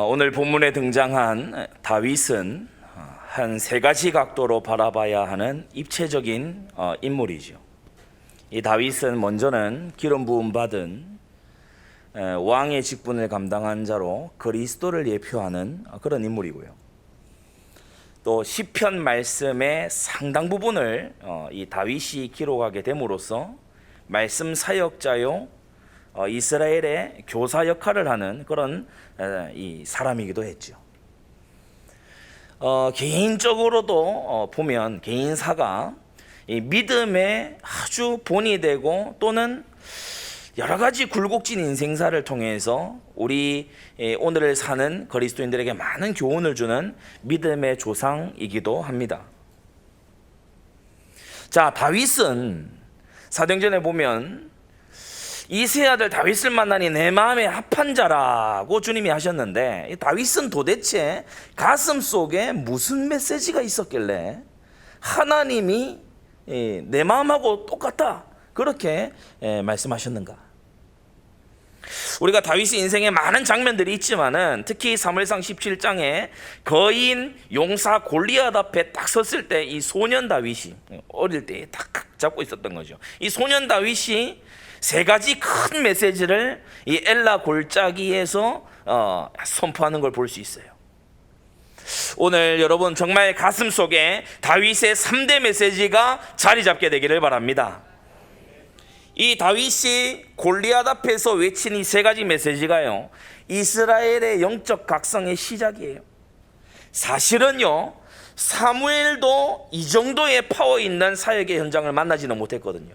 오늘 본문에 등장한 다윗은 한 세 가지 각도로 바라봐야 하는 입체적인 인물이죠. 이 다윗은 먼저는 기름 부음 받은 왕의 직분을 감당한 자로 그리스도를 예표하는 그런 인물이고요. 또 시편 말씀의 상당 부분을 이 다윗이 기록하게 됨으로써 말씀 사역자요 이스라엘의 교사 역할을 하는 그런 이 사람이기도 했죠. 개인적으로도 보면 개인사가 이 믿음의 아주 본이 되고 또는 여러 가지 굴곡진 인생사를 통해서 우리 오늘을 사는 그리스도인들에게 많은 교훈을 주는 믿음의 조상이기도 합니다. 자, 다윗은 사도행전에 보면 이세 아들 다윗을 만나니 내 마음에 합한 자라고 주님이 하셨는데, 다윗은 도대체 가슴 속에 무슨 메시지가 있었길래 하나님이 내 마음하고 똑같다 그렇게 말씀하셨는가? 우리가 다윗의 인생에 많은 장면들이 있지만은 특히 사무엘상 17장에 거인 용사 골리앗 앞에 딱 섰을 때 이 소년 다윗이 어릴 때 딱 잡고 있었던 거죠. 이 소년 다윗이 세 가지 큰 메시지를 이 엘라 골짜기에서 선포하는 걸 볼 수 있어요. 오늘 여러분 정말 가슴 속에 다윗의 3대 메시지가 자리 잡게 되기를 바랍니다. 이 다윗이 골리앗 앞에서 외친 이 세 가지 메시지가요, 이스라엘의 영적 각성의 시작이에요. 사실은요, 사무엘도 이 정도의 파워 있는 사역의 현장을 만나지는 못했거든요.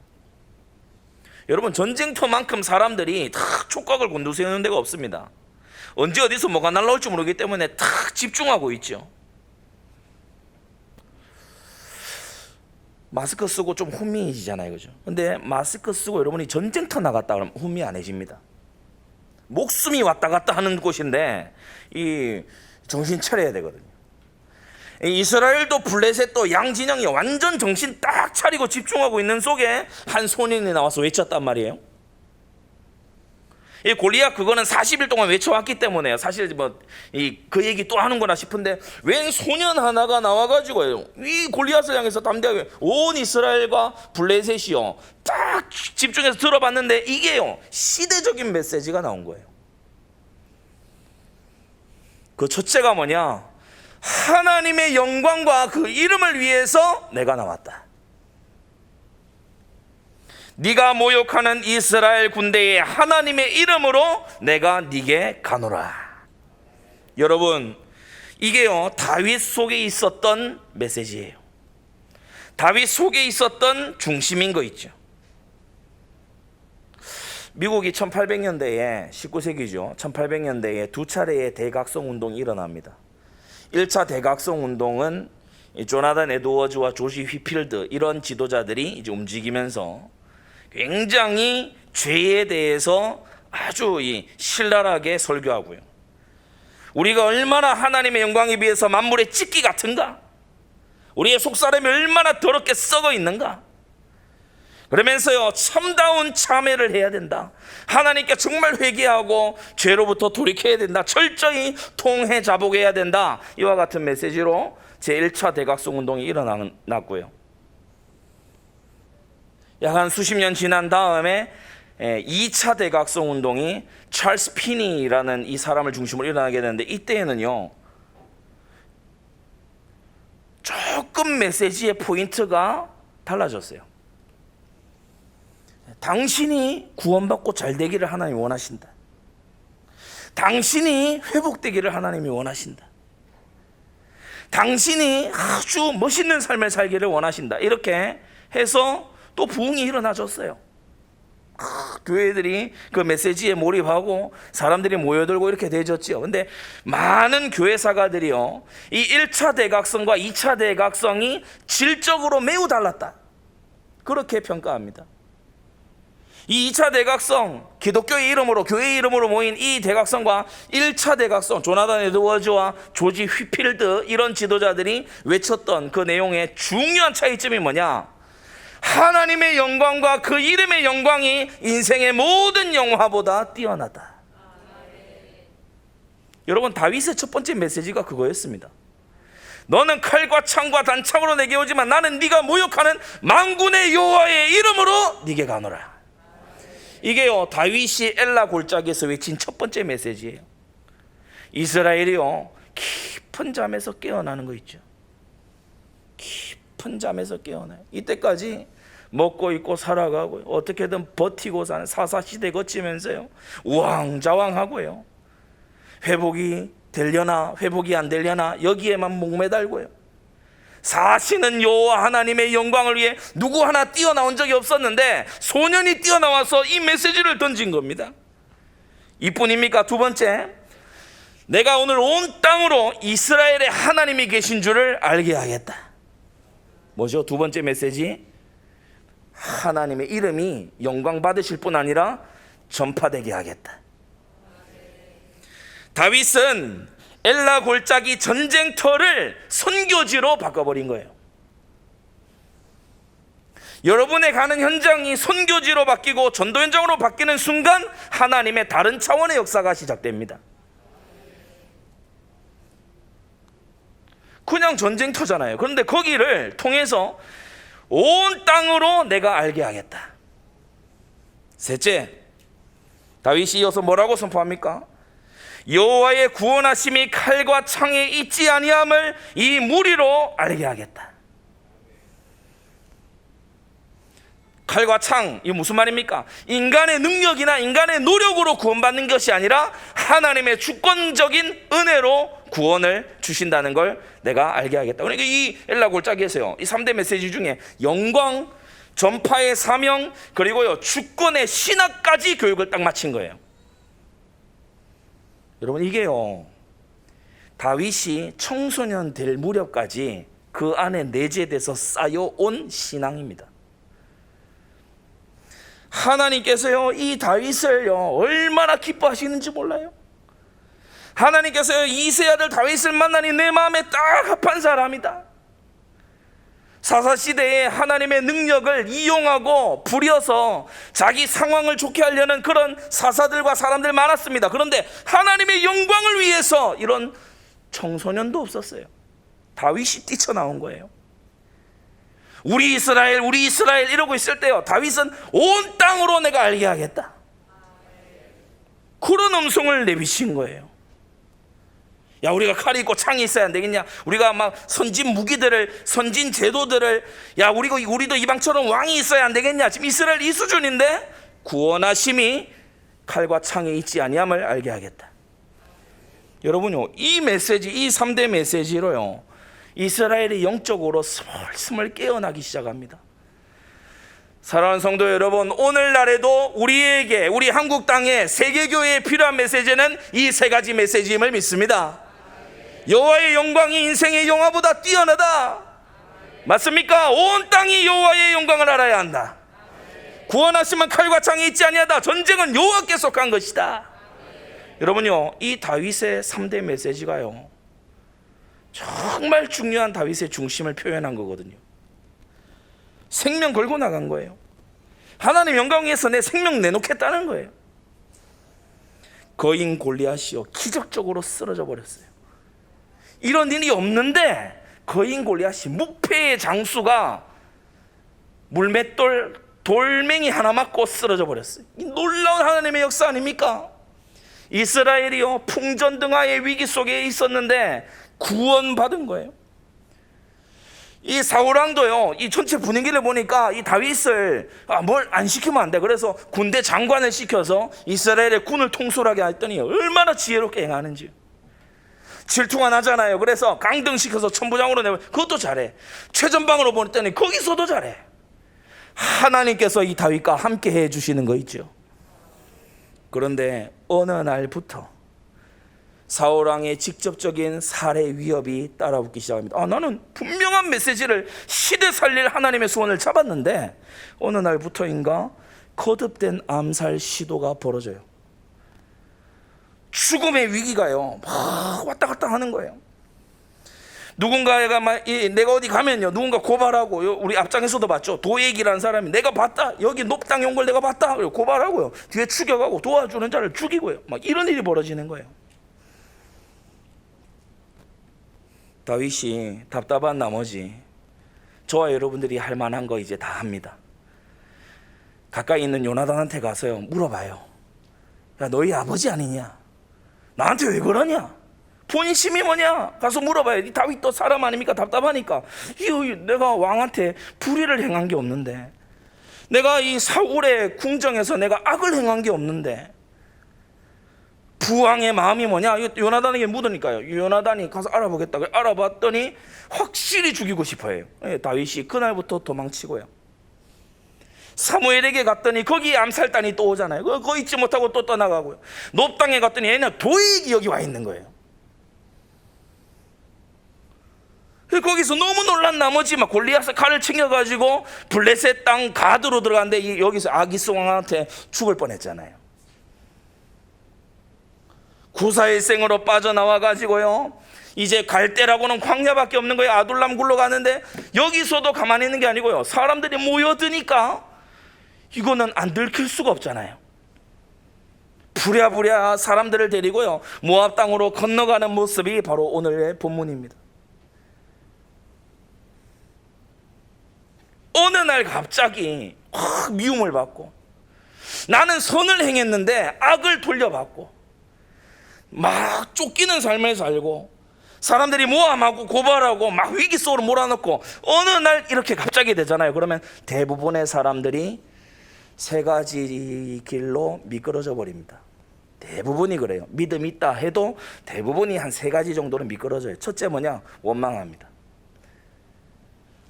여러분, 전쟁터만큼 사람들이 다 촉각을 곤두세우는 데가 없습니다. 언제 어디서 뭐가 날라올지 모르기 때문에 딱 집중하고 있죠. 마스크 쓰고 좀 훈미해지잖아요, 그죠? 근데 마스크 쓰고 여러분이 전쟁터 나갔다 그러면 훈미 안 해집니다. 목숨이 왔다 갔다 하는 곳인데 이 정신 차려야 되거든요. 이스라엘도 블레셋도 양진영이 완전 정신 딱 차리고 집중하고 있는 속에 한 소년이 나와서 외쳤단 말이에요. 이 골리앗 그거는 40일 동안 외쳐왔기 때문에요. 사실 그 얘기 또 하는구나 싶은데 웬 소년 하나가 나와가지고 이 골리앗을 향해서 담대하게 온 이스라엘과 블레셋이요 딱 집중해서 들어봤는데 이게요 시대적인 메시지가 나온 거예요. 그 첫째가 뭐냐? 하나님의 영광과 그 이름을 위해서 내가 나왔다. 네가 모욕하는 이스라엘 군대의 하나님의 이름으로 내가 네게 가노라. 여러분, 이게요 다윗 속에 있었던 메시지예요. 다윗 속에 있었던 중심인 거 있죠. 미국이 1800년대에 19세기죠 1800년대에 두 차례의 대각성 운동이 일어납니다. 1차 대각성 운동은 조나단 에드워즈와 조시 휘필드 이런 지도자들이 이제 움직이면서 굉장히 죄에 대해서 아주 신랄하게 설교하고요. 우리가 얼마나 하나님의 영광에 비해서 만물의 찢기 같은가? 우리의 속사람이 얼마나 더럽게 썩어 있는가? 그러면서요 참다운 참회를 해야 된다. 하나님께 정말 회개하고 죄로부터 돌이켜야 된다. 철저히 통해 자복해야 된다. 이와 같은 메시지로 제1차 대각성 운동이 일어났고요. 약 한 수십 년 지난 다음에 2차 대각성 운동이 찰스 피니라는 이 사람을 중심으로 일어나게 되는데 이때에는요 조금 메시지의 포인트가 달라졌어요. 당신이 구원받고 잘 되기를 하나님이 원하신다. 당신이 회복되기를 하나님이 원하신다. 당신이 아주 멋있는 삶을 살기를 원하신다. 이렇게 해서 또 부흥이 일어나졌어요. 교회들이 그 메시지에 몰입하고 사람들이 모여들고 이렇게 되졌죠. 근데 많은 교회사가들이요 이 1차 대각성과 2차 대각성이 질적으로 매우 달랐다 그렇게 평가합니다. 이 2차 대각성, 기독교의 이름으로 교회의 이름으로 모인 이 대각성과 1차 대각성, 조나단 에드워즈와 조지 휘필드 이런 지도자들이 외쳤던 그 내용의 중요한 차이점이 뭐냐? 하나님의 영광과 그 이름의 영광이 인생의 모든 영화보다 뛰어나다. 여러분, 다윗의 첫 번째 메시지가 그거였습니다. 너는 칼과 창과 단창으로 내게 오지만 나는 네가 모욕하는 만군의 여호와의 이름으로 네게 가노라. 이게요, 다윗이 엘라 골짜기에서 외친 첫 번째 메시지예요. 이스라엘이요, 깊은 잠에서 깨어나는 거 있죠. 깊은 잠에서 깨어나요. 이때까지 먹고 입고 살아가고요, 어떻게든 버티고 사는 사사시대 거치면서요, 우왕좌왕하고요, 회복이 되려나 회복이 안 되려나 여기에만 목매달고요, 사시는 여호와 하나님의 영광을 위해 누구 하나 뛰어나온 적이 없었는데 소년이 뛰어나와서 이 메시지를 던진 겁니다. 이뿐입니까? 두 번째, 내가 오늘 온 땅으로 이스라엘의 하나님이 계신 줄을 알게 하겠다. 뭐죠? 두 번째 메시지, 하나님의 이름이 영광 받으실 뿐 아니라 전파되게 하겠다. 다윗은 엘라 골짜기 전쟁터를 선교지로 바꿔버린 거예요. 여러분의 가는 현장이 선교지로 바뀌고 전도 현장으로 바뀌는 순간 하나님의 다른 차원의 역사가 시작됩니다. 그냥 전쟁터잖아요. 그런데 거기를 통해서 온 땅으로 내가 알게 하겠다. 셋째, 다윗이 이어서 뭐라고 선포합니까? 여호와의 구원하심이 칼과 창에 있지 아니함을 이 무리로 알게 하겠다. 칼과 창, 이게 무슨 말입니까? 인간의 능력이나 인간의 노력으로 구원받는 것이 아니라 하나님의 주권적인 은혜로 구원을 주신다는 걸 내가 알게 하겠다. 그러니까 이 엘라 골짜기에서요, 이 3대 메시지 중에 영광, 전파의 사명, 그리고요 주권의 신학까지 교육을 딱 마친 거예요. 여러분, 이게요, 다윗이 청소년 될 무렵까지 그 안에 내재돼서 쌓여온 신앙입니다. 하나님께서요, 이 다윗을요 얼마나 기뻐하시는지 몰라요. 하나님께서요, 이세 아들 다윗을 만나니 내 마음에 딱 합한 사람이다. 사사시대에 하나님의 능력을 이용하고 부려서 자기 상황을 좋게 하려는 그런 사사들과 사람들 많았습니다. 그런데 하나님의 영광을 위해서 이런 청소년도 없었어요. 다윗이 뛰쳐나온 거예요. 우리 이스라엘 이러고 있을 때요, 다윗은 온 땅으로 내가 알게 하겠다, 그런 음성을 내비친 거예요. 야, 우리가 칼이 있고 창이 있어야 안 되겠냐? 우리가 막 선진 무기들을, 선진 제도들을, 야, 우리도 이방처럼 왕이 있어야 안 되겠냐? 지금 이스라엘 이 수준인데 구원하심이 칼과 창에 있지 아니함을 알게 하겠다. 여러분요, 이 메시지, 이 3대 메시지로요, 이스라엘이 영적으로 스멀스멀 깨어나기 시작합니다. 사랑하는 성도 여러분, 오늘날에도 우리에게, 우리 한국 땅에 세계교회에 필요한 메시지는 이 세 가지 메시지임을 믿습니다. 여호와의 영광이 인생의 영화보다 뛰어나다. 맞습니까? 온 땅이 여호와의 영광을 알아야 한다. 구원하시면 칼과 창이 있지 아니하다. 전쟁은 여호와께 속한 것이다. 여러분요, 이 다윗의 3대 메시지가요 정말 중요한 다윗의 중심을 표현한 거거든요. 생명 걸고 나간 거예요. 하나님 영광 위해서 내 생명 내놓겠다는 거예요. 거인 골리앗이요 기적적으로 쓰러져 버렸어요. 이런 일이 없는데 거인 골리앗이 무패의 장수가 물맷돌 돌멩이 하나 맞고 쓰러져 버렸어요. 이 놀라운 하나님의 역사 아닙니까? 이스라엘이요 풍전등화의 위기 속에 있었는데 구원받은 거예요. 이 사울왕도요, 이 전체 분위기를 보니까 이 다윗을 뭘 안 시키면 안 돼. 그래서 군대 장관을 시켜서 이스라엘의 군을 통솔하게 했더니 얼마나 지혜롭게 행하는지. 질투가 나잖아요. 그래서 강등시켜서 천부장으로 내면 그것도 잘해. 최전방으로 보냈더니 거기서도 잘해. 하나님께서 이 다윗과 함께 해주시는 거 있죠. 그런데 어느 날부터 사울왕의 직접적인 살해 위협이 따라붙기 시작합니다. 나는 분명한 메시지를 시대 살릴 하나님의 소원을 잡았는데 어느 날부터인가 거듭된 암살 시도가 벌어져요. 죽음의 위기가요 막 왔다 갔다 하는 거예요. 누군가가 내가 어디 가면요 누군가 고발하고, 우리 앞장에서도 봤죠. 도액이라는 사람이 내가 봤다, 여기 높당 온 걸 내가 봤다, 그리고 고발하고요, 뒤에 추격하고 도와주는 자를 죽이고요, 막 이런 일이 벌어지는 거예요. 다윗이 답답한 나머지 저와 여러분들이 할 만한 거 이제 다 합니다. 가까이 있는 요나단한테 가서요 물어봐요. 야, 너희 아버지 아니냐? 나한테 왜 그러냐? 본인 심이 뭐냐? 가서 물어봐요. 이 다윗도 사람 아닙니까? 답답하니까. 내가 왕한테 불의를 행한 게 없는데, 내가 이 사울의 궁정에서 내가 악을 행한 게 없는데 부왕의 마음이 뭐냐? 요나단에게 묻으니까요. 요나단이 가서 알아보겠다. 알아봤더니 확실히 죽이고 싶어해요. 다윗이 그날부터 도망치고요. 사무엘에게 갔더니 거기 암살단이 또 오잖아요. 그거 잊지 못하고 또 떠나가고요. 놋땅에 갔더니 얘는 도액이 여기 와 있는 거예요. 거기서 너무 놀란 나머지 막 골리앗의 칼을 챙겨가지고 블레셋 땅 가드로 들어갔는데 여기서 아기스 왕한테 죽을 뻔했잖아요. 구사일생으로 빠져나와가지고요 이제 갈 데라고는 광야밖에 없는 거예요. 아둘람 굴러가는데 여기서도 가만히 있는 게 아니고요 사람들이 모여드니까 이거는 안 들킬 수가 없잖아요. 부랴부랴 사람들을 데리고요 모압 땅으로 건너가는 모습이 바로 오늘의 본문입니다. 어느 날 갑자기 확 미움을 받고, 나는 선을 행했는데 악을 돌려받고 막 쫓기는 삶을 살고 사람들이 모함하고 고발하고 막 위기 속으로 몰아넣고 어느 날 이렇게 갑자기 되잖아요. 그러면 대부분의 사람들이 세 가지 길로 미끄러져 버립니다. 대부분이 그래요. 믿음 있다 해도 대부분이 한 세 가지 정도는 미끄러져요. 첫째 뭐냐? 원망합니다.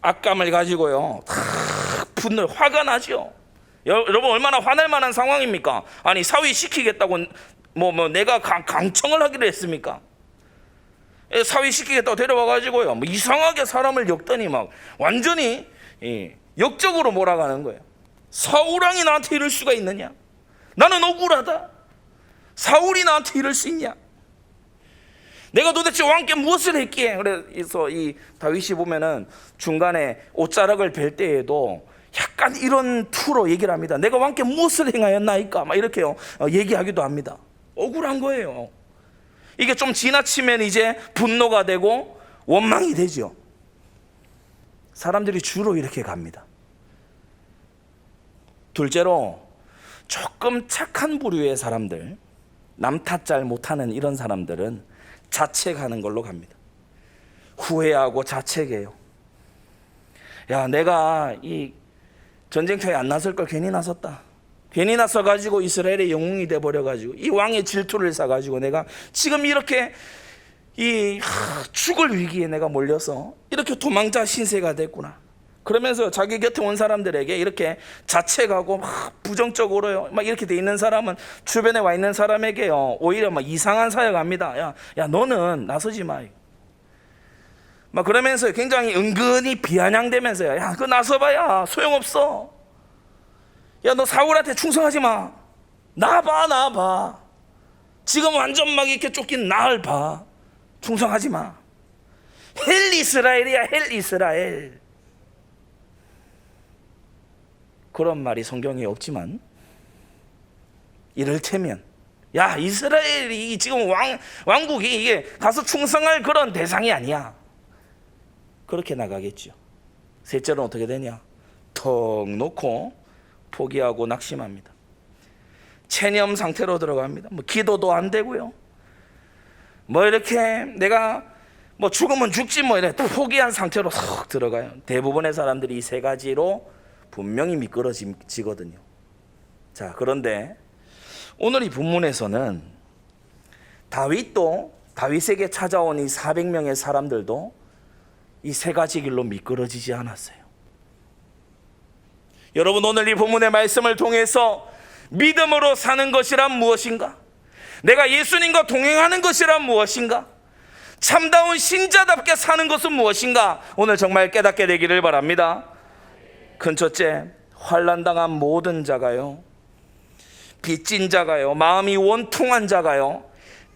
악감을 가지고요 분노, 화가 나죠. 여러분 얼마나 화날 만한 상황입니까? 아니 사위 시키겠다고 내가 강청을 하기로 했습니까? 사위 시키겠다고 데려와가지고요 이상하게 사람을 엮더니 막 완전히 역적으로 몰아가는 거예요. 사울왕이 나한테 이럴 수가 있느냐? 나는 억울하다. 사울이 나한테 이럴 수 있냐? 내가 도대체 왕께 무엇을 했기에? 그래서 이 다윗이 보면은 중간에 옷자락을 벨 때에도 약간 이런 투로 얘기를 합니다. 내가 왕께 무엇을 행하였나이까? 막 이렇게요 얘기하기도 합니다. 억울한 거예요. 이게 좀 지나치면 이제 분노가 되고 원망이 되죠. 사람들이 주로 이렇게 갑니다. 둘째로 조금 착한 부류의 사람들, 남 탓 잘 못하는 이런 사람들은 자책하는 걸로 갑니다. 후회하고 자책해요. 야, 내가 이 전쟁터에 안 나설 걸 괜히 나섰다. 괜히 나서가지고 이스라엘의 영웅이 돼버려가지고 이 왕의 질투를 사가지고 내가 지금 이렇게 죽을 위기에 내가 몰려서 이렇게 도망자 신세가 됐구나. 그러면서 자기 곁에 온 사람들에게 이렇게 자책하고 막 부정적으로요 막 이렇게 돼 있는 사람은 주변에 와 있는 사람에게요 오히려 막 이상한 사역합니다. 야 너는 나서지 마. 막 그러면서 굉장히 은근히 비아냥대면서요. 야 그거 나서봐야 소용없어. 야 너 사울한테 충성하지 마. 나봐. 지금 완전 막 이렇게 쫓긴 나를 봐. 충성하지 마. 헬 이스라엘이야 헬 이스라엘. 그런 말이 성경에 없지만 이를테면 야 이스라엘이 지금 왕국이 이게 가서 충성할 그런 대상이 아니야. 그렇게 나가겠죠. 셋째로는 어떻게 되냐? 턱 놓고 포기하고 낙심합니다. 체념 상태로 들어갑니다. 기도도 안 되고요. 이렇게 내가 죽으면 죽지 이래 또 포기한 상태로 쏙 들어가요. 대부분의 사람들이 이 세 가지로 분명히 미끄러지거든요. 자, 그런데 오늘 이 본문에서는 다윗에게 찾아온 이 400명의 사람들도 이 세 가지 길로 미끄러지지 않았어요. 여러분 오늘 이 본문의 말씀을 통해서 믿음으로 사는 것이란 무엇인가? 내가 예수님과 동행하는 것이란 무엇인가? 참다운 신자답게 사는 것은 무엇인가? 오늘 정말 깨닫게 되기를 바랍니다. 큰 첫째, 환난당한 모든 자가요 빚진 자가요 마음이 원통한 자가요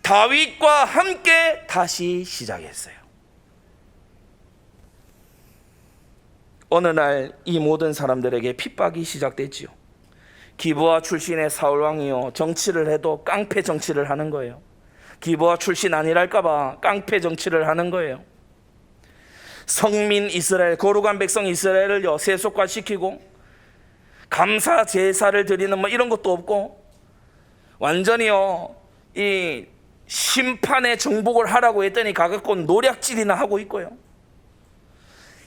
다윗과 함께 다시 시작했어요. 어느 날 이 모든 사람들에게 핍박이 시작됐지요. 기브아 출신의 사울왕이요 정치를 해도 깡패 정치를 하는 거예요. 기브아 출신 아니랄까봐 깡패 정치를 하는 거예요. 성민 이스라엘, 거룩한 백성 이스라엘을요 세속화시키고 감사 제사를 드리는 뭐 이런 것도 없고 완전히요 이 심판의 정복을 하라고 했더니 가갖고 노략질이나 하고 있고요.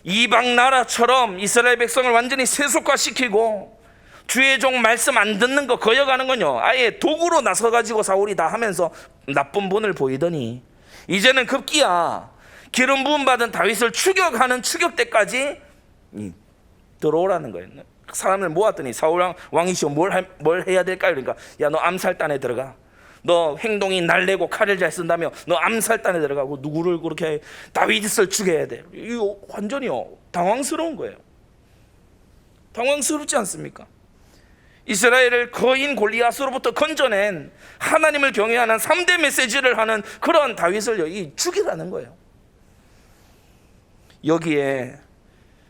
이방 나라처럼 이스라엘 백성을 완전히 세속화시키고 주의 종 말씀 안 듣는 거 거역하는 건요 아예 도구로 나서가지고 사울이 다 하면서 나쁜 본을 보이더니 이제는 급기야 기름 부음 받은 다윗을 추격하는 추격대까지 들어오라는 거예요. 사람을 모았더니 사울 왕이시여 뭘 해야 될까요? 그러니까 야 너 암살단에 들어가. 너 행동이 날래고 칼을 잘 쓴다며 너 암살단에 들어가고 누구를 그렇게 다윗을 죽여야 돼. 이거 완전히요 당황스러운 거예요. 당황스럽지 않습니까? 이스라엘을 거인 골리앗으로부터 건져낸 하나님을 경외하는 3대 메시지를 하는 그런 다윗을 죽이라는 거예요. 여기에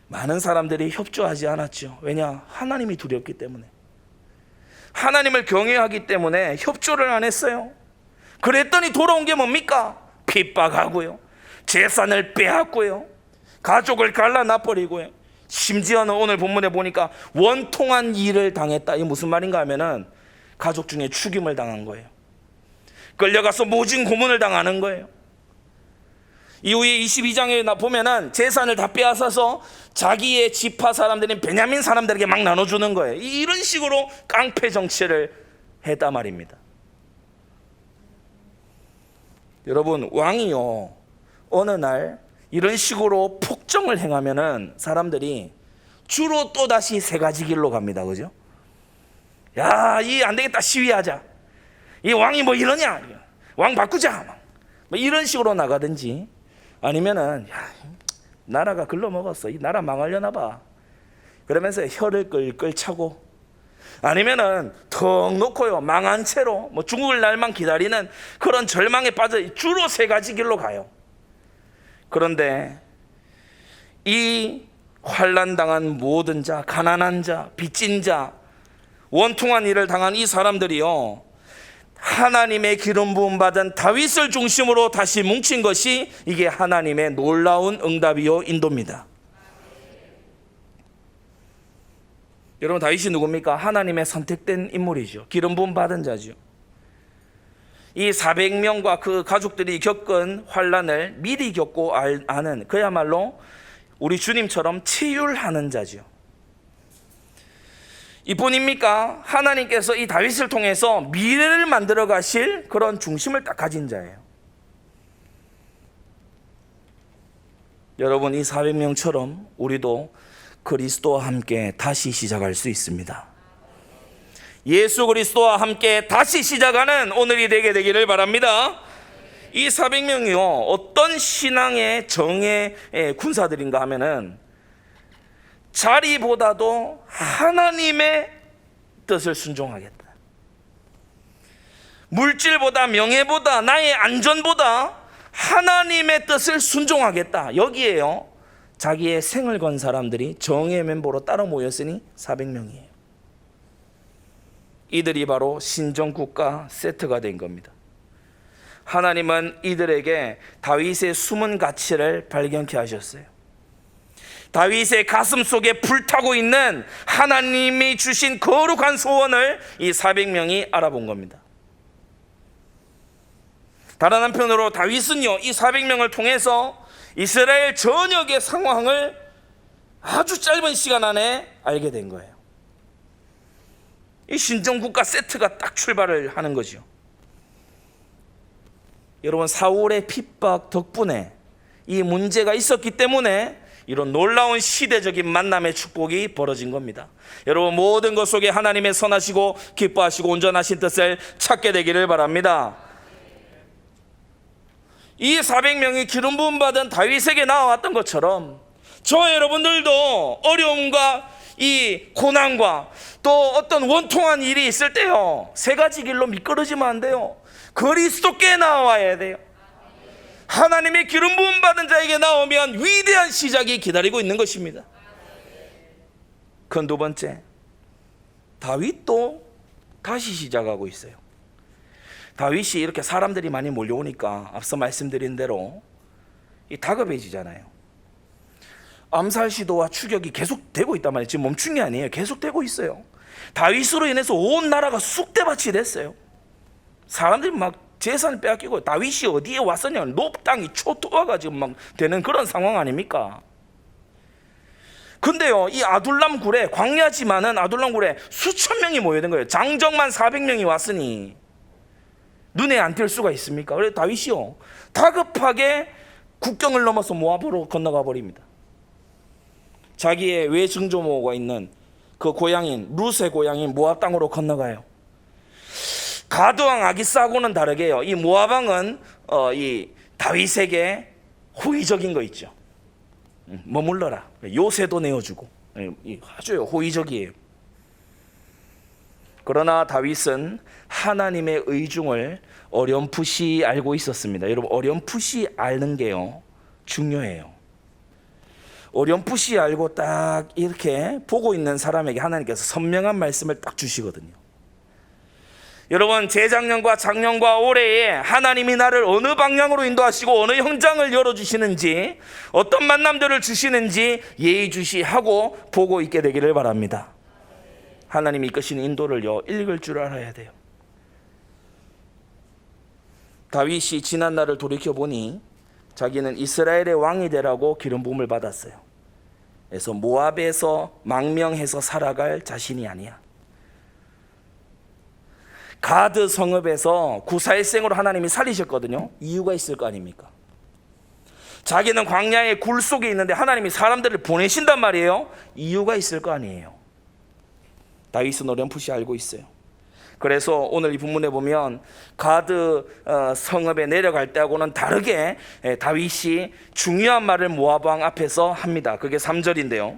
많은 사람들이 협조하지 않았죠. 왜냐? 하나님이 두렵기 때문에. 하나님을 경외하기 때문에 협조를 안 했어요. 그랬더니 돌아온 게 뭡니까? 핍박하고요, 재산을 빼앗고요, 가족을 갈라놔버리고요, 심지어는 오늘 본문에 보니까 원통한 일을 당했다. 이게 무슨 말인가 하면은 가족 중에 죽임을 당한 거예요. 끌려가서 모진 고문을 당하는 거예요. 이후에 22장에 보면은 재산을 다 빼앗아서 자기의 지파 사람들인 베냐민 사람들에게 막 나눠주는 거예요. 이런 식으로 깡패 정치를 했단 말입니다. 여러분, 왕이요 어느 날 이런 식으로 폭정을 행하면은 사람들이 주로 또다시 세 가지 길로 갑니다. 그죠? 야, 이 안 되겠다, 시위하자. 이 왕이 뭐 이러냐, 왕 바꾸자, 뭐 이런 식으로 나가든지, 아니면은 야, 나라가 글러먹었어, 이 나라 망하려나 봐, 그러면서 혀를 끌끌 차고, 아니면은 턱 놓고요 망한 채로 뭐 죽을 날만 기다리는 그런 절망에 빠져 주로 세 가지 길로 가요. 그런데 이 환난당한 모든 자, 가난한 자, 빚진 자, 원통한 일을 당한 이 사람들이요 하나님의 기름 부음 받은 다윗을 중심으로 다시 뭉친 것이 이게 하나님의 놀라운 응답이요 인도입니다. 여러분, 다윗이 누굽니까? 하나님의 선택된 인물이죠. 기름 부음 받은 자죠. 이 400명과 그 가족들이 겪은 환난을 미리 겪고 아는 그야말로 우리 주님처럼 치유하는 자죠. 이뿐입니까? 하나님께서 이 다윗을 통해서 미래를 만들어 가실 그런 중심을 딱 가진 자예요. 여러분, 이 400명처럼 우리도 그리스도와 함께 다시 시작할 수 있습니다. 예수 그리스도와 함께 다시 시작하는 오늘이 되게 되기를 바랍니다. 이 400명이요 어떤 신앙의 정의 군사들인가 하면은 자리보다도 하나님의 뜻을 순종하겠다. 물질보다, 명예보다, 나의 안전보다 하나님의 뜻을 순종하겠다. 여기에요 자기의 생을 건 사람들이 정예 멤버로 따로 모였으니 400명이에요. 이들이 바로 신정국가 세트가 된 겁니다. 하나님은 이들에게 다윗의 숨은 가치를 발견케 하셨어요. 다윗의 가슴 속에 불타고 있는 하나님이 주신 거룩한 소원을 이 400명이 알아본 겁니다. 다른 한편으로 다윗은요 이 400명을 통해서 이스라엘 전역의 상황을 아주 짧은 시간 안에 알게 된 거예요. 이 신정국가 세트가 딱 출발을 하는 거죠. 여러분, 사울의 핍박 덕분에 이 문제가 있었기 때문에 이런 놀라운 시대적인 만남의 축복이 벌어진 겁니다. 여러분, 모든 것 속에 하나님의 선하시고 기뻐하시고 온전하신 뜻을 찾게 되기를 바랍니다. 이 400명이 기름 부음 받은 다윗에게 나와왔던 것처럼 저 여러분들도 어려움과 이 고난과 또 어떤 원통한 일이 있을 때요 세 가지 길로 미끄러지면 안 돼요. 그리스도께 나와야 돼요. 하나님의 기름 부음 받은 자에게 나오면 위대한 시작이 기다리고 있는 것입니다. 그 두 번째, 다윗도 다시 시작하고 있어요. 다윗이 이렇게 사람들이 많이 몰려오니까 앞서 말씀드린 대로 이 다급해지잖아요. 암살 시도와 추격이 계속되고 있단 말이에요. 지금 멈춘 게 아니에요. 계속되고 있어요. 다윗으로 인해서 온 나라가 쑥대밭이 됐어요. 사람들이 막 재산을 빼앗기고, 다윗이 어디에 왔었냐, 높 땅이 초토화가 지금 막 되는 그런 상황 아닙니까? 근데요, 이 아둘람 굴에, 광야지만은 아둘람 굴에 수천 명이 모여든 거예요. 장정만 400명이 왔으니 눈에 안 띌 수가 있습니까? 그래서 다윗이요, 다급하게 국경을 넘어서 모압으로 건너가 버립니다. 자기의 외증조모가 있는 그 고향인 룻의 고향인 모압 땅으로 건너가요. 가드왕 아기스하고는 다르게요, 이 모압 왕은 이 다윗에게 호의적인 거 있죠. 머물러라, 요새도 내어주고, 아주 호의적이에요. 그러나 다윗은 하나님의 의중을 어렴풋이 알고 있었습니다. 여러분, 어렴풋이 아는 게요 중요해요. 어렴풋이 알고 딱 이렇게 보고 있는 사람에게 하나님께서 선명한 말씀을 딱 주시거든요. 여러분, 재작년과 작년과 올해에 하나님이 나를 어느 방향으로 인도하시고 어느 현장을 열어주시는지, 어떤 만남들을 주시는지 예의주시하고 보고 있게 되기를 바랍니다. 하나님이 이끄시는 인도를요 읽을 줄 알아야 돼요. 다윗이 지난 날을 돌이켜보니 자기는 이스라엘의 왕이 되라고 기름 부음을 받았어요. 그래서 모압에서 망명해서 살아갈 자신이 아니야. 가드 성읍에서 구사일생으로 하나님이 살리셨거든요. 이유가 있을 거 아닙니까? 자기는 광야의 굴 속에 있는데 하나님이 사람들을 보내신단 말이에요. 이유가 있을 거 아니에요. 다윗은 어렴풋이 알고 있어요. 그래서 오늘 이 본문에 보면 가드 성읍에 내려갈 때하고는 다르게 다윗이 중요한 말을 모압 왕 앞에서 합니다. 그게 3절인데요.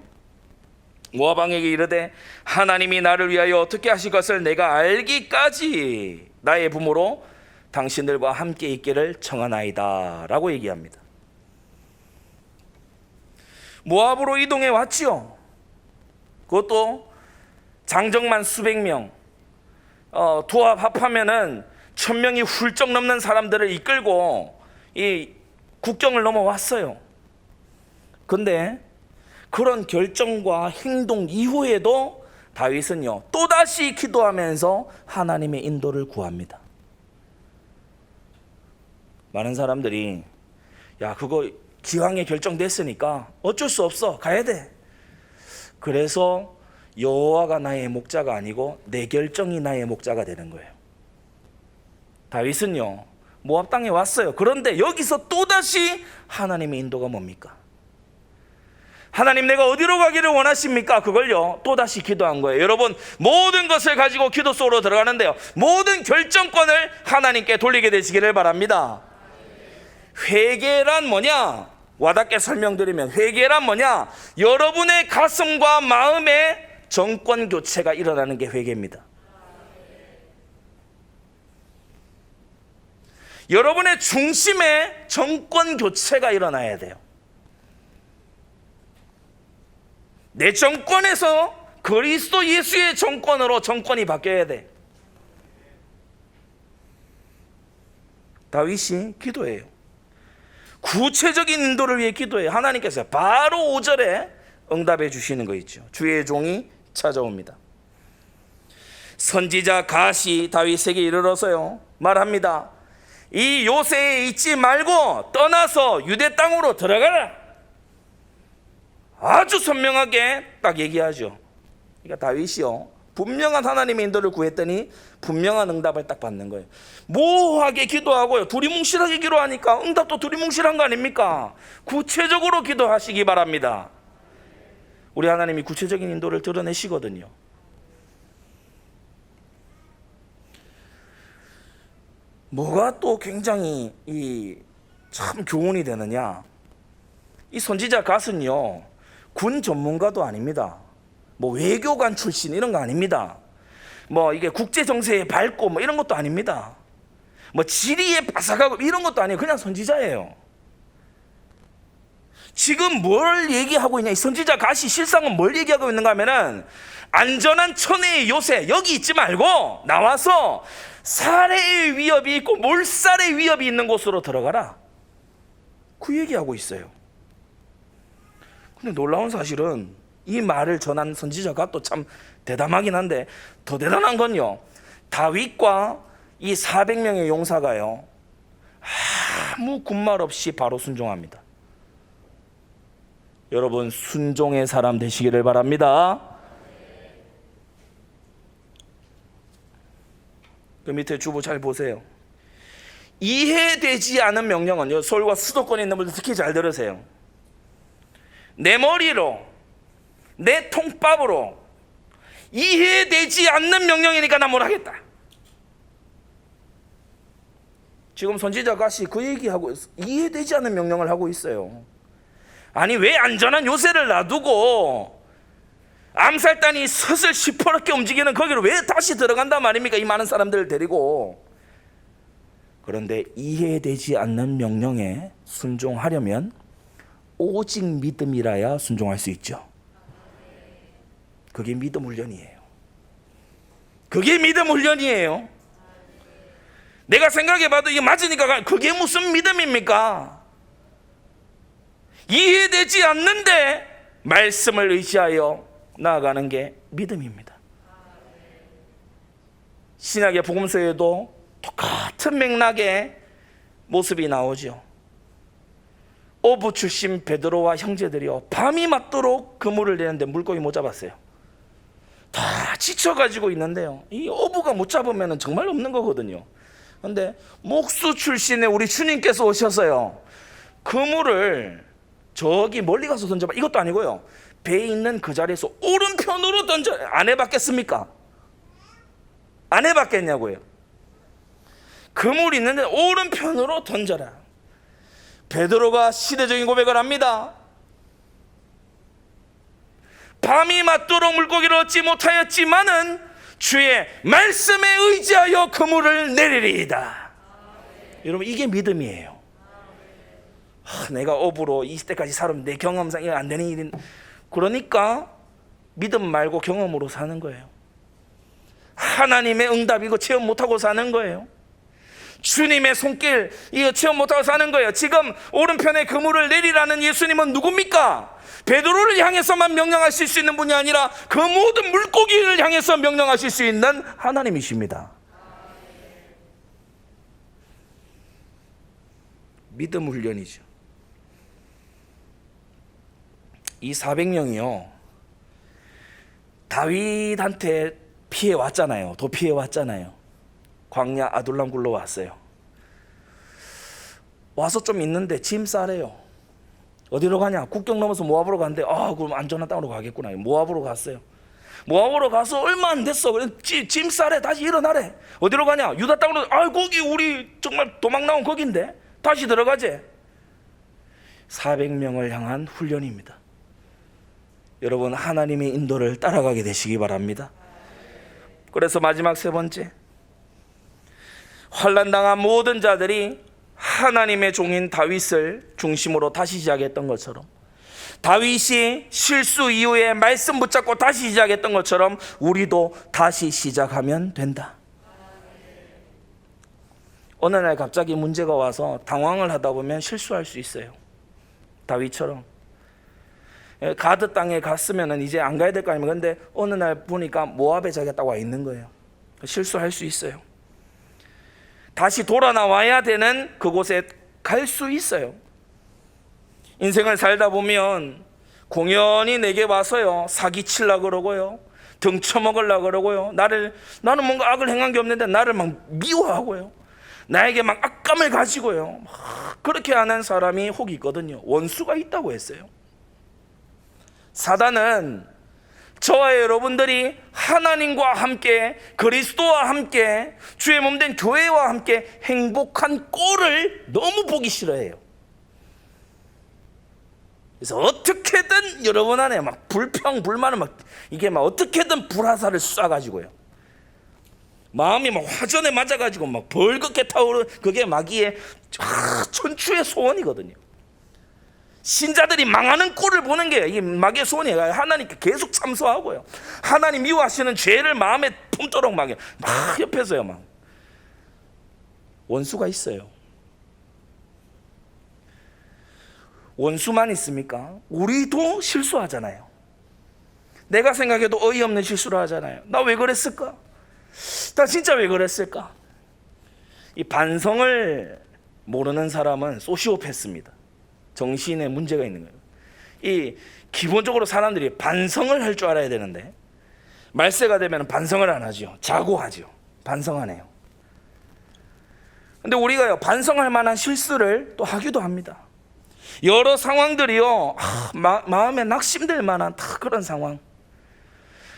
모압 왕에게 이르되 하나님이 나를 위하여 어떻게 하실 것을 내가 알기까지 나의 부모로 당신들과 함께 있기를 청하나이다 라고 얘기합니다. 모압으로 이동해 왔지요. 그것도 장정만 수백 명, 도합 합하면은 1000명이 훌쩍 넘는 사람들을 이끌고 이 국경을 넘어왔어요. 근데 그런 결정과 행동 이후에도 다윗은요 또다시 기도하면서 하나님의 인도를 구합니다. 많은 사람들이 야, 그거 기왕에 결정됐으니까 어쩔 수 없어, 가야 돼. 그래서 여호와가 나의 목자가 아니고 내 결정이 나의 목자가 되는 거예요. 다윗은요 모압 땅에 왔어요. 그런데 여기서 또다시 하나님의 인도가 뭡니까? 하나님, 내가 어디로 가기를 원하십니까? 그걸요 또다시 기도한 거예요. 여러분, 모든 것을 가지고 기도 속으로 들어가는데요 모든 결정권을 하나님께 돌리게 되시기를 바랍니다. 회개란 뭐냐? 와닿게 설명드리면 회개란 뭐냐? 여러분의 가슴과 마음에 정권 교체가 일어나는 게 회개입니다. 여러분의 중심에 정권 교체가 일어나야 돼요. 내 정권에서 그리스도 예수의 정권으로 정권이 바뀌어야 돼. 다윗이 기도해요. 구체적인 인도를 위해 기도해요. 하나님께서 바로 5절에 응답해 주시는 거 있죠. 주의 종이 찾아옵니다. 선지자 갓이 다윗에게 이르러서요 말합니다. 이 요새에 있지 말고 떠나서 유대 땅으로 들어가라. 아주 선명하게 딱 얘기하죠. 그러니까 다윗이요 분명한 하나님의 인도를 구했더니 분명한 응답을 딱 받는 거예요. 모호하게 기도하고요 두리뭉실하게 기도하니까 응답도 두리뭉실한 거 아닙니까? 구체적으로 기도하시기 바랍니다. 우리 하나님이 구체적인 인도를 드러내시거든요. 뭐가 또 굉장히 참 교훈이 되느냐? 이 선지자 갓은요 군 전문가도 아닙니다. 뭐 외교관 출신 이런 거 아닙니다. 뭐 이게 국제 정세에 밝고 뭐 이런 것도 아닙니다. 뭐 지리에 바삭하고 이런 것도 아니에요. 그냥 선지자예요. 지금 뭘 얘기하고 있냐? 이 선지자 갓이 실상은 뭘 얘기하고 있는가 하면은 안전한 천혜의 요새 여기 있지 말고 나와서 살해의 위협이 있고 몰살의 위협이 있는 곳으로 들어가라. 그 얘기하고 있어요. 근데 놀라운 사실은 이 말을 전한 선지자가 또 참 대담하긴 한데, 더 대단한 건요, 다윗과 이 400명의 용사가요 아무 군말 없이 바로 순종합니다. 여러분, 순종의 사람 되시기를 바랍니다. 그 밑에 주보 잘 보세요. 이해되지 않은 명령은요, 서울과 수도권에 있는 분들 특히 잘 들으세요. 내 머리로, 내 통밥으로 이해되지 않는 명령이니까 나 뭘 하겠다. 지금 선지자가 그 얘기하고 이해되지 않는 명령을 하고 있어요. 아니, 왜 안전한 요새를 놔두고 암살단이 서슬 시퍼렇게 움직이는 거기로 왜 다시 들어간단 말입니까? 이 많은 사람들을 데리고. 그런데 이해되지 않는 명령에 순종하려면 오직 믿음이라야 순종할 수 있죠. 그게 믿음 훈련이에요. 그게 믿음 훈련이에요. 내가 생각해봐도 이게 맞으니까 그게 무슨 믿음입니까? 이해되지 않는데 말씀을 의지하여 나아가는 게 믿음입니다. 신약의 복음서에도 똑같은 맥락의 모습이 나오죠. 어부 출신 베드로와 형제들이요, 밤이 맞도록 그물을 내는데 물고기 못 잡았어요. 다 지쳐가지고 있는데요, 이 어부가 못 잡으면 정말 없는 거거든요. 그런데 목수 출신의 우리 주님께서 오셔서요, 그물을 저기 멀리 가서 던져봐, 이것도 아니고요, 배에 있는 그 자리에서 오른편으로 던져. 안 해봤겠습니까? 안 해봤겠냐고요. 그물이 있는데 오른편으로 던져라. 베드로가 시대적인 고백을 합니다. 밤이 맞도록 물고기를 얻지 못하였지만은 주의 말씀에 의지하여 그물을 내리리이다. 여러분, 이게 믿음이에요. 내가 업으로 20대까지 살면 내 경험상 이거 안 되는 일인. 그러니까 믿음 말고 경험으로 사는 거예요. 하나님의 응답 이거 체험 못하고 사는 거예요. 주님의 손길 이거 체험 못하고 사는 거예요. 지금 오른편에 그물을 내리라는 예수님은 누굽니까? 베드로를 향해서만 명령하실 수 있는 분이 아니라 그 모든 물고기를 향해서 명령하실 수 있는 하나님이십니다. 믿음 훈련이죠. 이 400명이요 다윗한테 피해 왔잖아요. 도 피해 왔잖아요. 광야 아둘람 굴러 왔어요. 와서 좀 있는데 짐 싸래요. 어디로 가냐? 국경 넘어서 모압으로 갔는데 그럼 안전한 땅으로 가겠구나. 모압으로 갔어요. 모압으로 가서 얼마 안 됐어. 그래 짐 싸래. 다시 일어나래. 어디로 가냐? 유다 땅으로. 거기 우리 정말 도망 나온 거긴데 다시 들어가지. 400명을 향한 훈련입니다. 여러분, 하나님의 인도를 따라가게 되시기 바랍니다. 그래서 마지막 세 번째, 환난당한 모든 자들이 하나님의 종인 다윗을 중심으로 다시 시작했던 것처럼, 다윗이 실수 이후에 말씀 붙잡고 다시 시작했던 것처럼 우리도 다시 시작하면 된다. 어느 날 갑자기 문제가 와서 당황을 하다 보면 실수할 수 있어요. 다윗처럼 가드 땅에 갔으면 이제 안 가야 될 거 아닙니까? 근데 어느 날 보니까 모압에 자기가 딱 와 있는 거예요. 실수할 수 있어요. 다시 돌아 나와야 되는 그곳에 갈 수 있어요. 인생을 살다 보면 공연히 내게 와서요 사기치려고 그러고요, 등쳐먹으려고 그러고요, 나는 뭔가 악을 행한 게 없는데 나를 막 미워하고요, 나에게 막 악감을 가지고요, 그렇게 하는 사람이 혹 있거든요. 원수가 있다고 했어요. 사단은 저와 여러분들이 하나님과 함께, 그리스도와 함께, 주의 몸된 교회와 함께 행복한 꼴을 너무 보기 싫어해요. 그래서 어떻게든 여러분 안에 막 불평, 불만을 이게 어떻게든 불화살을 쏴가지고요, 마음이 막 화전에 맞아가지고 막 벌겋게 타오르는 그게 마귀의 천추의 소원이거든요. 신자들이 망하는 꼴을 보는 게 이 마귀의 소원이에요. 하나님께 계속 참소하고요, 하나님 미워하시는 죄를 마음에 품도록 막 옆에서요 막 원수가 있어요. 원수만 있습니까? 우리도 실수하잖아요. 내가 생각해도 어이없는 실수를 하잖아요. 나 왜 그랬을까? 나 진짜 왜 그랬을까? 이 반성을 모르는 사람은 소시오패스입니다. 정신에 문제가 있는 거예요. 이 기본적으로 사람들이 반성을 할 줄 알아야 되는데 말세가 되면 반성을 안 하죠. 자고하죠. 반성 안 해요. 근데 우리가요, 반성할 만한 실수를 또 하기도 합니다. 여러 상황들이요, 마음에 낙심될 만한 다 그런 상황.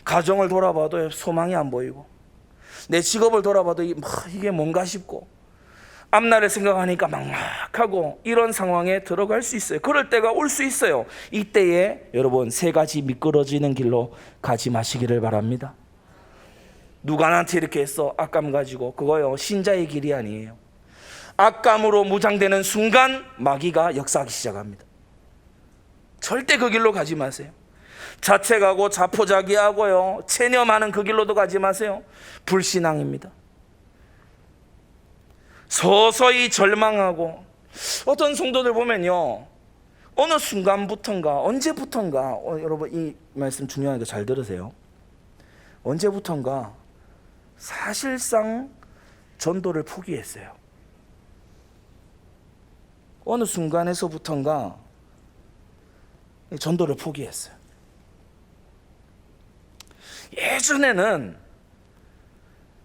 가정을 돌아봐도 소망이 안 보이고, 내 직업을 돌아봐도 이게 뭔가 싶고, 앞날을 생각하니까 막막하고, 이런 상황에 들어갈 수 있어요. 그럴 때가 올 수 있어요. 이때에 여러분, 세 가지 미끄러지는 길로 가지 마시기를 바랍니다. 누가 나한테 이렇게 했어? 악감 가지고. 그거요, 신자의 길이 아니에요. 악감으로 무장되는 순간 마귀가 역사하기 시작합니다. 절대 그 길로 가지 마세요. 자책하고 자포자기하고요, 체념하는 그 길로도 가지 마세요. 불신앙입니다. 서서히 절망하고, 어떤 성도들 보면요, 어느 순간부턴가, 언제부턴가, 여러분 이 말씀 중요하니까 잘 들으세요. 언제부턴가 사실상 전도를 포기했어요. 어느 순간에서부턴가 전도를 포기했어요. 예전에는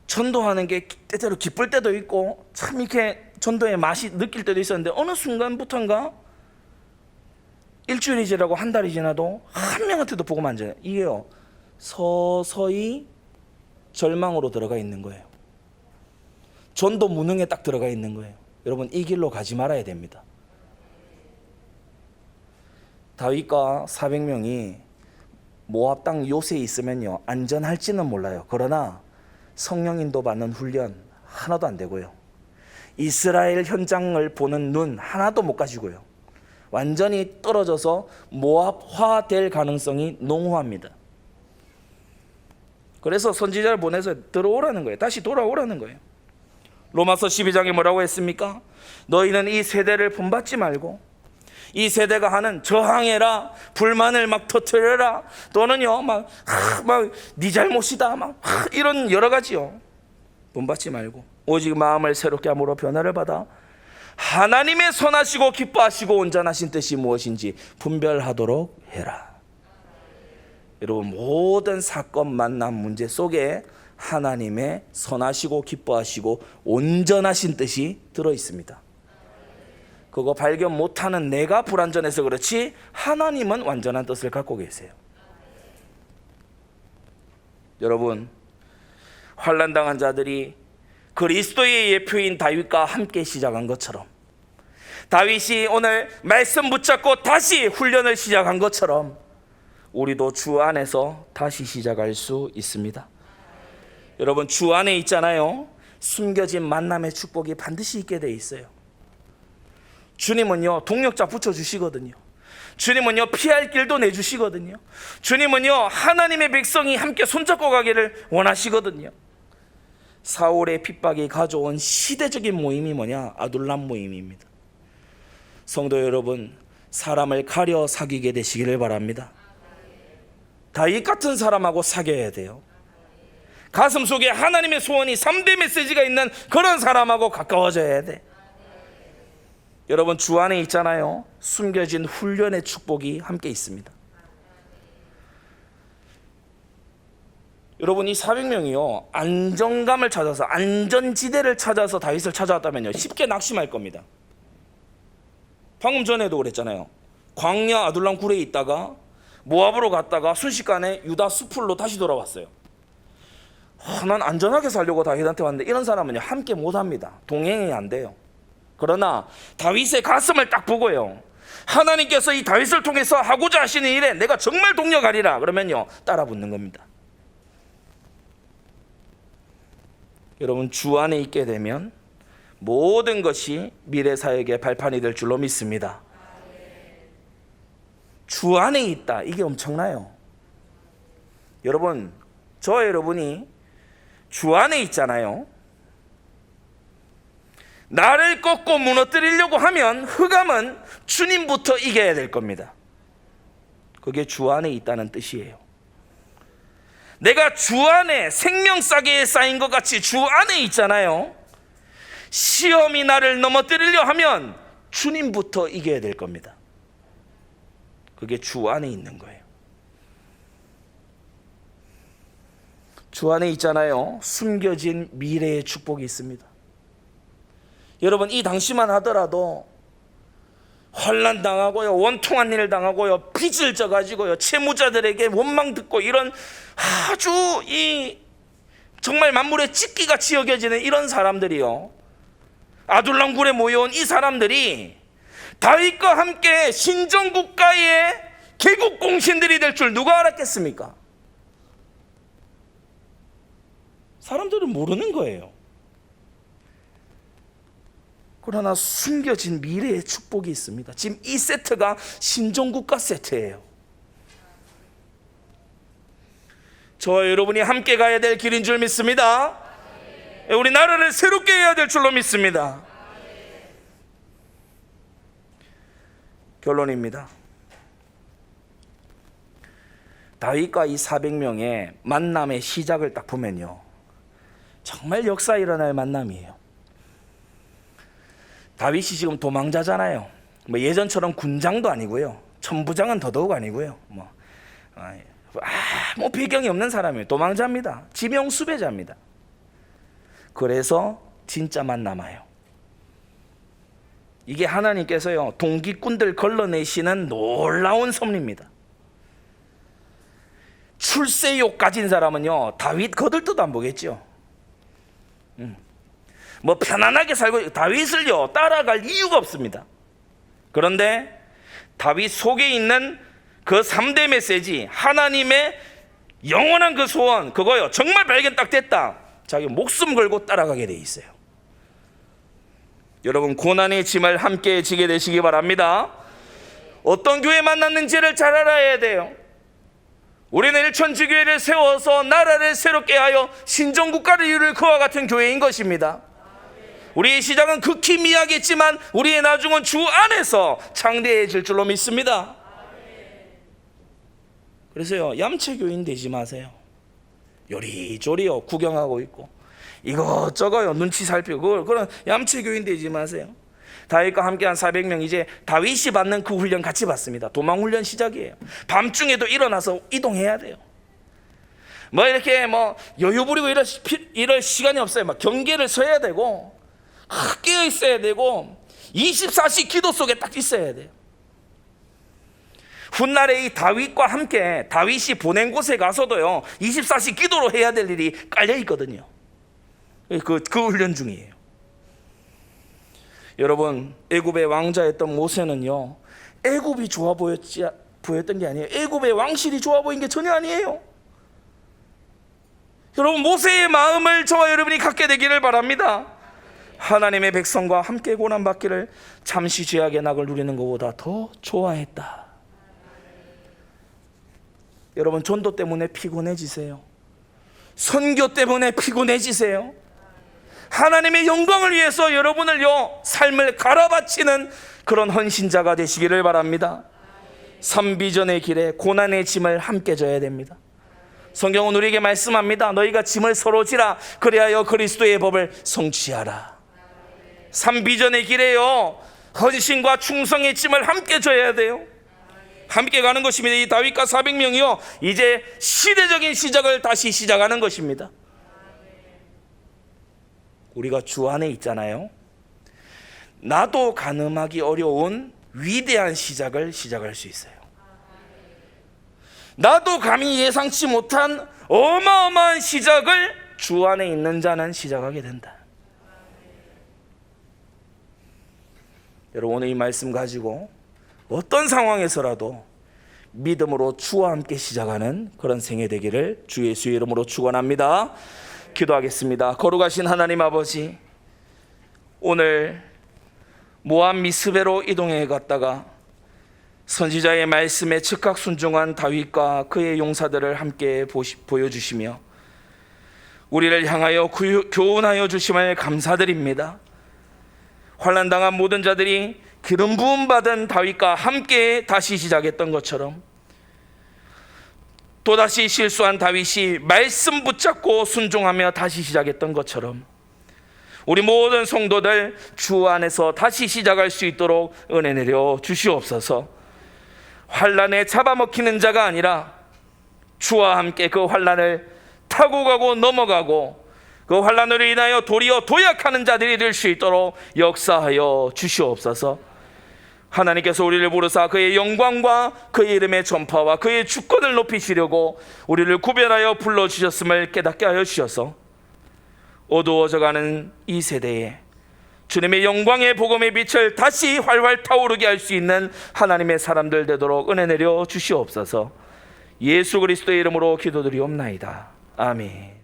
전도하는 게 때때로 기쁠 때도 있고 참 이렇게 전도의 맛이 느낄 때도 있었는데, 어느 순간부턴가 일주일이 지나고 한 달이 지나도 한 명한테도 보고만 앉아요. 이게요, 서서히 절망으로 들어가 있는 거예요. 전도 무능에 딱 들어가 있는 거예요. 여러분, 이 길로 가지 말아야 됩니다. 다윗과 400명이 모압 땅 요새에 있으면요, 안전할지는 몰라요. 그러나 성령 인도 받는 훈련 하나도 안 되고요, 이스라엘 현장을 보는 눈 하나도 못 가지고요, 완전히 떨어져서 모압화 될 가능성이 농후합니다. 그래서 선지자를 보내서 들어오라는 거예요. 다시 돌아오라는 거예요. 로마서 12장에 뭐라고 했습니까? 너희는 이 세대를 본받지 말고 이 세대가 하는 저항해라, 불만을 막 터뜨려라, 또는요 네 잘못이다, 이런 여러 가지요, 본받지 말고 오직 마음을 새롭게 함으로 변화를 받아 하나님의 선하시고 기뻐하시고 온전하신 뜻이 무엇인지 분별하도록 해라. 여러분, 모든 사건, 만남, 문제 속에 하나님의 선하시고 기뻐하시고 온전하신 뜻이 들어있습니다. 그거 발견 못하는 내가 불완전해서 그렇지, 하나님은 완전한 뜻을 갖고 계세요. 여러분, 환난당한 자들이 그리스도의 예표인 다윗과 함께 시작한 것처럼, 다윗이 오늘 말씀 붙잡고 다시 훈련을 시작한 것처럼 우리도 주 안에서 다시 시작할 수 있습니다. 여러분, 주 안에 있잖아요, 숨겨진 만남의 축복이 반드시 있게 돼 있어요. 주님은요, 동력자 붙여주시거든요. 주님은요, 피할 길도 내주시거든요. 주님은요, 하나님의 백성이 함께 손잡고 가기를 원하시거든요. 사울의 핍박이 가져온 시대적인 모임이 뭐냐? 아둘람 모임입니다. 성도 여러분, 사람을 가려 사귀게 되시기를 바랍니다. 다윗 같은 사람하고 사귀어야 돼요. 가슴 속에 하나님의 소원이 3대 메시지가 있는 그런 사람하고 가까워져야 돼. 여러분, 주 안에 있잖아요, 숨겨진 훈련의 축복이 함께 있습니다. 여러분, 이 400명이요, 안정감을 찾아서, 안전지대를 찾아서 다윗을 찾아왔다면요, 쉽게 낙심할 겁니다. 방금 전에도 그랬잖아요. 광야 아둘람 굴에 있다가 모압으로 갔다가 순식간에 유다 수풀로 다시 돌아왔어요. 난 안전하게 살려고 다윗한테 왔는데, 이런 사람은요, 함께 못합니다. 동행이 안 돼요. 그러나 다윗의 가슴을 딱 보고요, 하나님께서 이 다윗을 통해서 하고자 하시는 일에 내가 정말 동력하리라 그러면요, 따라 붙는 겁니다. 여러분, 주 안에 있게 되면 모든 것이 미래 사역의 발판이 될 줄로 믿습니다. 주 안에 있다, 이게 엄청나요. 여러분, 저와 여러분이 주 안에 있잖아요. 나를 꺾고 무너뜨리려고 하면 흑암은 주님부터 이겨야 될 겁니다. 그게 주 안에 있다는 뜻이에요. 내가 주 안에 생명싸개에 쌓인 것 같이 주 안에 있잖아요. 시험이 나를 넘어뜨리려 하면 주님부터 이겨야 될 겁니다. 그게 주 안에 있는 거예요. 주 안에 있잖아요. 숨겨진 미래의 축복이 있습니다. 여러분, 이 당시만 하더라도 환난 당하고요, 원통한 일을 당하고요, 빚을 져가지고요, 채무자들에게 원망 듣고 이런 아주 정말 만물의 찢기같이 여겨지는 이런 사람들이요, 아둘람굴에 모여온 이 사람들이 다윗과 함께 신정국가의 개국공신들이 될 줄 누가 알았겠습니까? 사람들은 모르는 거예요. 그러나 숨겨진 미래의 축복이 있습니다. 지금 이 세트가 신정국가 세트예요. 저와 여러분이 함께 가야 될 길인 줄 믿습니다. 우리 나라를 새롭게 해야 될 줄로 믿습니다. 결론입니다. 다윗과 이 400명의 만남의 시작을 딱 보면요, 정말 역사에 일어날 만남이에요. 다윗이 지금 도망자잖아요. 뭐 예전처럼 군장도 아니고요, 천부장은 더더욱 아니고요, 뭐 배경이 없는 사람이에요. 도망자입니다. 지명 수배자입니다. 그래서 진짜만 남아요. 이게 하나님께서요, 동기꾼들 걸러내시는 놀라운 섭리입니다. 출세욕 가진 사람은요, 다윗 거들떠도 안 보겠죠. 뭐 편안하게 살고 다윗을요 따라갈 이유가 없습니다. 그런데 다윗 속에 있는 그 3대 메시지, 하나님의 영원한 그 소원, 그거요 정말 발견 딱 됐다, 자기 목숨 걸고 따라가게 돼 있어요. 여러분, 고난의 짐을 함께 지게 되시기 바랍니다. 어떤 교회 만났는지를 잘 알아야 돼요. 우리는 일천지교회를 세워서 나라를 새롭게 하여 신정국가를 이룰 그와 같은 교회인 것입니다. 우리의 시작은 극히 미약했지만 우리의 나중은 주 안에서 창대해질 줄로 믿습니다. 그래서요, 얌체교인 되지 마세요. 요리조리요 구경하고 있고 이것저것요 눈치 살피고 그런 얌체교인 되지 마세요. 다윗과 함께한 400명, 이제 다윗이 받는 그 훈련 같이 받습니다. 도망훈련 시작이에요. 밤중에도 일어나서 이동해야 돼요. 뭐 이렇게 뭐 여유 부리고 이럴 시간이 없어요. 막 경계를 서야 되고 깨어 있어야 되고 24시 기도 속에 딱 있어야 돼요. 훗날에 이 다윗과 함께 다윗이 보낸 곳에 가서도요 24시 기도로 해야 될 일이 깔려 있거든요. 그 훈련 중이에요. 여러분, 애굽의 왕자였던 모세는요 애굽이 좋아 보였던 게 아니에요. 애굽의 왕실이 좋아 보인 게 전혀 아니에요. 여러분, 모세의 마음을 저와 여러분이 갖게 되기를 바랍니다. 하나님의 백성과 함께 고난받기를 잠시 죄악의 낙을 누리는 것보다 더 좋아했다. 여러분, 전도 때문에 피곤해지세요. 선교 때문에 피곤해지세요. 하나님의 영광을 위해서 여러분을요 삶을 갈아바치는 그런 헌신자가 되시기를 바랍니다. 삼비전의 길에 고난의 짐을 함께 져야 됩니다. 성경은 우리에게 말씀합니다. 너희가 짐을 서로 지라, 그리하여 그리스도의 법을 성취하라. 삼비전의 길에요 헌신과 충성의 짐을 함께 져야 돼요. 함께 가는 것입니다. 이 다윗과 400명이요 이제 시대적인 시작을 다시 시작하는 것입니다. 우리가 주 안에 있잖아요. 나도 가늠하기 어려운 위대한 시작을 시작할 수 있어요. 나도 감히 예상치 못한 어마어마한 시작을 주 안에 있는 자는 시작하게 된다. 여러분, 오늘 이 말씀 가지고 어떤 상황에서라도 믿음으로 주와 함께 시작하는 그런 생애 되기를 주 예수의 이름으로 축원합니다. 기도하겠습니다. 거룩하신 하나님 아버지, 오늘 모압 미스베로 이동해 갔다가 선지자의 말씀에 즉각 순종한 다윗과 그의 용사들을 함께 보여주시며 우리를 향하여 교훈하여 주심을 감사드립니다. 환난 당한 모든 자들이 기름 부음 받은 다윗과 함께 다시 시작했던 것처럼, 또다시 실수한 다윗이 말씀 붙잡고 순종하며 다시 시작했던 것처럼, 우리 모든 성도들 주 안에서 다시 시작할 수 있도록 은혜 내려 주시옵소서. 환난에 잡아먹히는 자가 아니라 주와 함께 그 환난을 타고 가고 넘어가고 그 환난으로 인하여 도리어 도약하는 자들이 될 수 있도록 역사하여 주시옵소서. 하나님께서 우리를 부르사 그의 영광과 그의 이름의 전파와 그의 주권을 높이시려고 우리를 구별하여 불러주셨음을 깨닫게 하여 주셔서 어두워져가는 이 세대에 주님의 영광의 복음의 빛을 다시 활활 타오르게 할 수 있는 하나님의 사람들 되도록 은혜 내려 주시옵소서. 예수 그리스도의 이름으로 기도드리옵나이다. 아멘.